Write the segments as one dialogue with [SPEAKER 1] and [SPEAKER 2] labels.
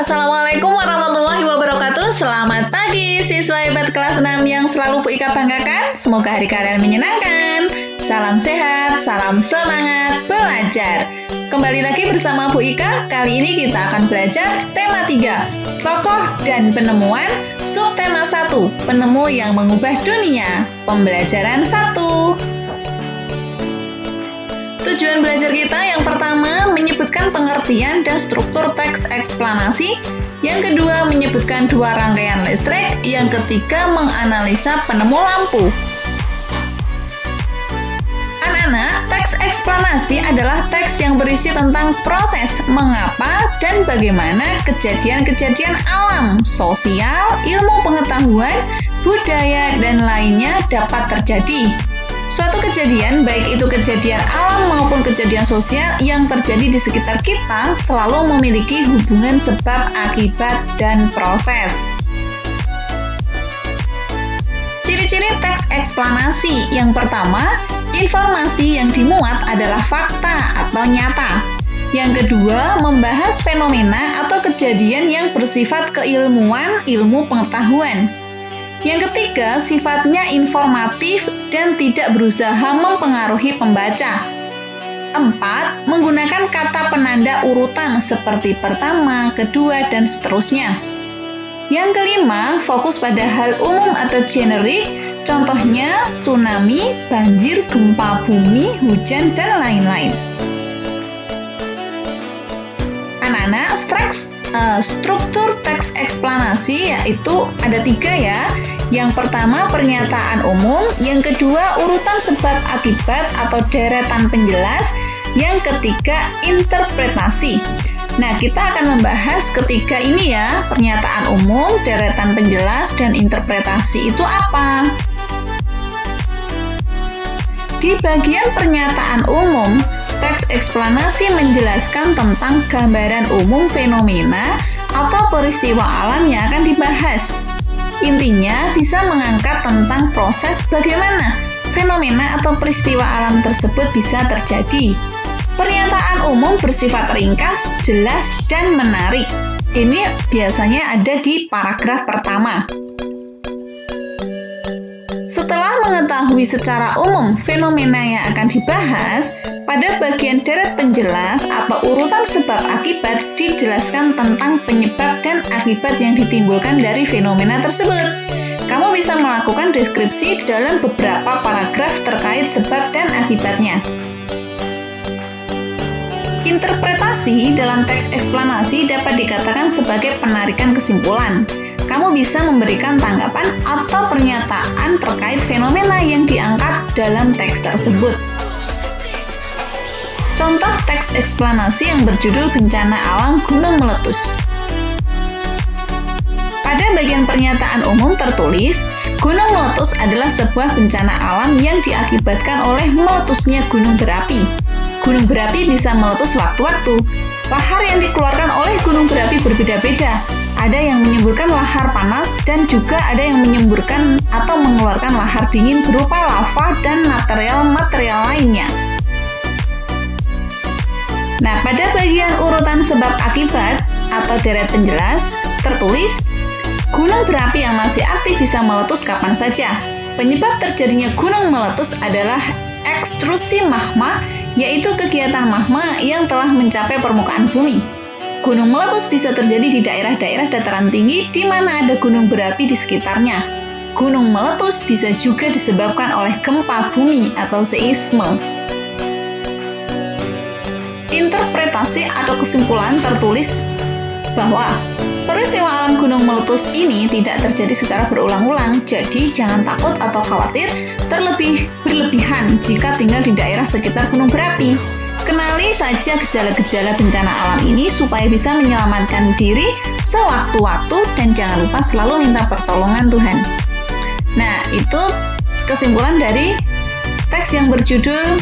[SPEAKER 1] Assalamualaikum warahmatullahi wabarakatuh. Selamat pagi siswa hebat kelas 6 yang selalu Bu Ika banggakan. Semoga hari kalian menyenangkan. Salam sehat, salam semangat belajar. Kembali lagi bersama Bu Ika. Kali ini kita akan belajar tema 3, tokoh dan penemuan. Subtema 1, penemu yang mengubah dunia. Pembelajaran 1. Tujuan belajar kita yang pertama menyebutkan pengertian dan struktur teks eksplanasi, yang kedua menyebutkan dua rangkaian listrik, yang ketiga menganalisa penemu lampu. Anak-anak, teks eksplanasi adalah teks yang berisi tentang proses mengapa dan bagaimana kejadian-kejadian alam, sosial, ilmu pengetahuan, budaya, dan lainnya dapat terjadi. Suatu kejadian, baik itu kejadian alam maupun kejadian sosial yang terjadi di sekitar kita, selalu memiliki hubungan sebab, akibat, dan proses. Ciri-ciri teks eksplanasi. Yang pertama, informasi yang dimuat adalah fakta atau nyata. Yang kedua, membahas fenomena atau kejadian yang bersifat keilmuan, ilmu pengetahuan. Yang ketiga, sifatnya informatif dan tidak berusaha mempengaruhi pembaca. 4. Menggunakan kata penanda urutan seperti pertama, kedua, dan seterusnya. Yang kelima, fokus pada hal umum atau generik, contohnya tsunami, banjir, gempa bumi, hujan, dan lain-lain. Anak-anak, struktur teks eksplanasi yaitu ada 3 ya. Yang pertama pernyataan umum, yang kedua urutan sebab akibat atau deretan penjelas, yang ketiga interpretasi. Nah, kita akan membahas ketiga ini ya, pernyataan umum, deretan penjelas, dan interpretasi itu apa? Di bagian pernyataan umum, teks eksplanasi menjelaskan tentang gambaran umum fenomena atau peristiwa alam yang akan dibahas. Intinya, bisa mengangkat tentang proses bagaimana fenomena atau peristiwa alam tersebut bisa terjadi. Pernyataan umum bersifat ringkas, jelas, dan menarik. Ini biasanya ada di paragraf pertama. Setelah mengetahui secara umum fenomena yang akan dibahas, pada bagian deret penjelas atau urutan sebab akibat dijelaskan tentang penyebab dan akibat yang ditimbulkan dari fenomena tersebut. Kamu bisa melakukan deskripsi dalam beberapa paragraf terkait sebab dan akibatnya. Interpretasi dalam teks eksplanasi dapat dikatakan sebagai penarikan kesimpulan. Kamu bisa memberikan tanggapan atau pernyataan terkait fenomena yang diangkat dalam teks tersebut. Contoh teks eksplanasi yang berjudul Bencana Alam Gunung Meletus. Pada bagian pernyataan umum tertulis, gunung meletus adalah sebuah bencana alam yang diakibatkan oleh meletusnya gunung berapi. Gunung berapi bisa meletus waktu-waktu. Lahar yang dikeluarkan oleh gunung berapi berbeda-beda. Ada yang menyemburkan lahar panas dan juga ada yang menyemburkan atau mengeluarkan lahar dingin berupa lava dan material-material lainnya. Nah, pada bagian urutan sebab akibat atau deret penjelas tertulis, gunung berapi yang masih aktif bisa meletus kapan saja. Penyebab terjadinya gunung meletus adalah ekstrusi magma, yaitu kegiatan magma yang telah mencapai permukaan bumi. Gunung meletus bisa terjadi di daerah-daerah dataran tinggi di mana ada gunung berapi di sekitarnya. Gunung meletus bisa juga disebabkan oleh gempa bumi atau seisme. Interpretasi atau kesimpulan tertulis bahwa peristiwa alam gunung meletus ini tidak terjadi secara berulang-ulang, jadi jangan takut atau khawatir terlebih berlebihan jika tinggal di daerah sekitar gunung berapi. Kenali saja gejala-gejala bencana alam ini supaya bisa menyelamatkan diri sewaktu-waktu dan jangan lupa selalu minta pertolongan Tuhan. Nah, itu kesimpulan dari teks yang berjudul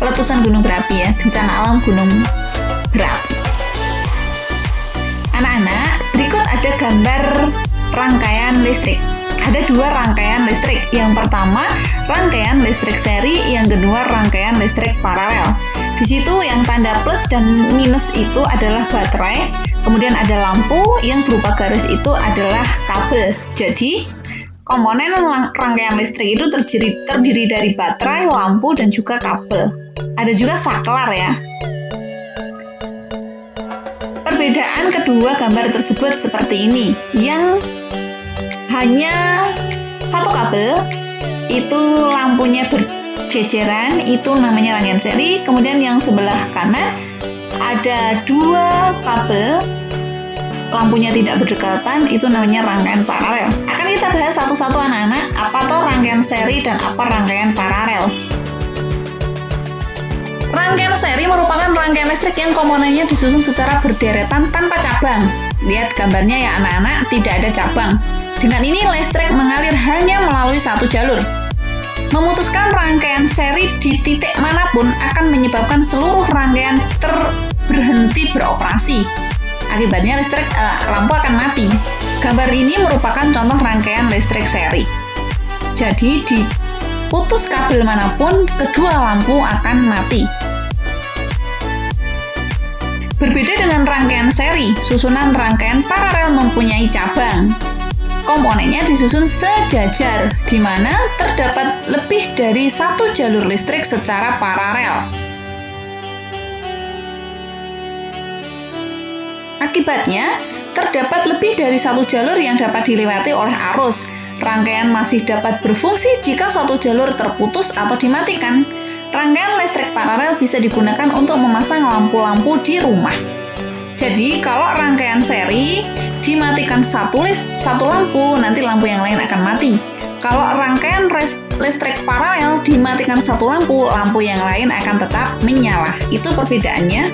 [SPEAKER 1] letusan gunung berapi ya, bencana alam gunung berapi. Anak-anak, berikut ada gambar rangkaian listrik. Ada 2 rangkaian listrik. Yang pertama, rangkaian listrik seri, yang kedua rangkaian listrik paralel. Di situ yang tanda plus dan minus itu adalah baterai, kemudian ada lampu yang berupa garis itu adalah kabel. Jadi, komponen rangkaian listrik itu terdiri dari baterai, lampu, dan juga kabel. Ada juga saklar ya. Perbedaan kedua gambar tersebut seperti ini. Yang hanya satu kabel, itu lampunya berjejeran, itu namanya rangkaian seri. Kemudian yang sebelah kanan ada dua kabel, lampunya tidak berdekatan, itu namanya rangkaian paralel. Akan kita bahas satu-satu anak-anak, apa tuh rangkaian seri dan apa rangkaian paralel. Rangkaian seri merupakan rangkaian listrik yang komponennya disusun secara berderetan tanpa cabang. Lihat gambarnya ya anak-anak, tidak ada cabang. Dengan ini listrik mengalir hanya melalui satu jalur. Memutuskan rangkaian seri di titik manapun akan menyebabkan seluruh rangkaian berhenti beroperasi. Akibatnya lampu akan mati. Gambar ini merupakan contoh rangkaian listrik seri. Jadi di putus kabel manapun, kedua lampu akan mati. Berbeda dengan rangkaian seri, susunan rangkaian paralel mempunyai cabang. Komponennya disusun sejajar, di mana terdapat lebih dari satu jalur listrik secara paralel. Akibatnya, terdapat lebih dari satu jalur yang dapat dilewati oleh arus. Rangkaian masih dapat berfungsi jika satu jalur terputus atau dimatikan. Rangkaian listrik paralel bisa digunakan untuk memasang lampu-lampu di rumah. Jadi, kalau rangkaian seri dimatikan satu lampu, nanti lampu yang lain akan mati. Kalau rangkaian listrik paralel dimatikan satu lampu, lampu yang lain akan tetap menyala. Itu perbedaannya.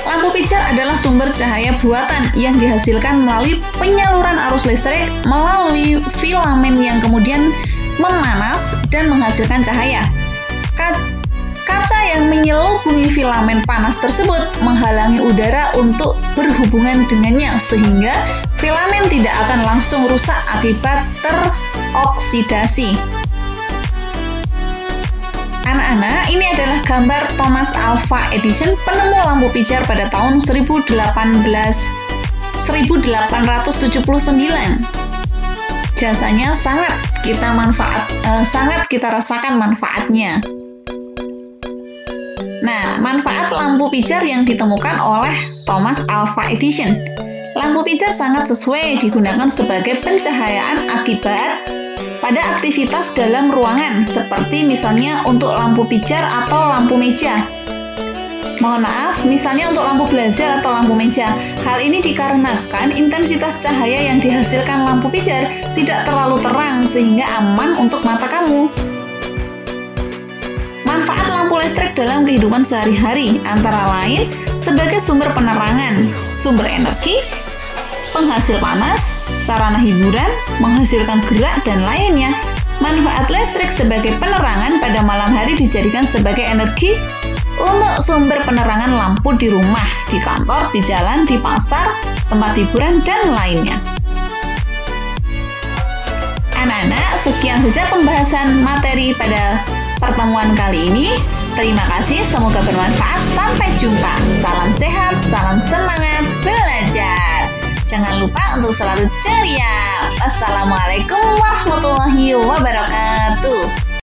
[SPEAKER 1] Lampu pijar adalah sumber cahaya buatan yang dihasilkan melalui penyaluran arus listrik melalui filamen yang kemudian memanas dan menghasilkan cahaya. Kaca yang menyelubungi filamen panas tersebut menghalangi udara untuk berhubungan dengannya, sehingga filamen tidak akan langsung rusak akibat teroksidasi. Anak-anak, ini adalah gambar Thomas Alva Edison, penemu lampu pijar pada tahun 1879. Jasanya sangat kita rasakan manfaatnya. Nah, manfaat lampu pijar yang ditemukan oleh Thomas Alva Edison. Lampu pijar sangat sesuai digunakan sebagai pencahayaan akibat pada aktivitas dalam ruangan, seperti misalnya untuk lampu pijar atau lampu meja. Mohon maaf, misalnya untuk lampu belajar atau lampu meja. Hal ini dikarenakan intensitas cahaya yang dihasilkan lampu pijar tidak terlalu terang sehingga aman untuk mata kamu. Manfaat lampu listrik dalam kehidupan sehari-hari antara lain sebagai sumber penerangan, sumber energi, penghasil panas, sarana hiburan, menghasilkan gerak, dan lainnya. Manfaat listrik sebagai penerangan pada malam hari dijadikan sebagai energi untuk sumber penerangan lampu di rumah, di kantor, di jalan, di pasar, tempat hiburan, dan lainnya. Anak-anak, sekian saja pembahasan materi pada pertemuan kali ini. Terima kasih, semoga bermanfaat. Sampai jumpa. Salam sehat, salam semangat belajar. Jangan lupa untuk selalu ceria. Wassalamualaikum warahmatullahi wabarakatuh.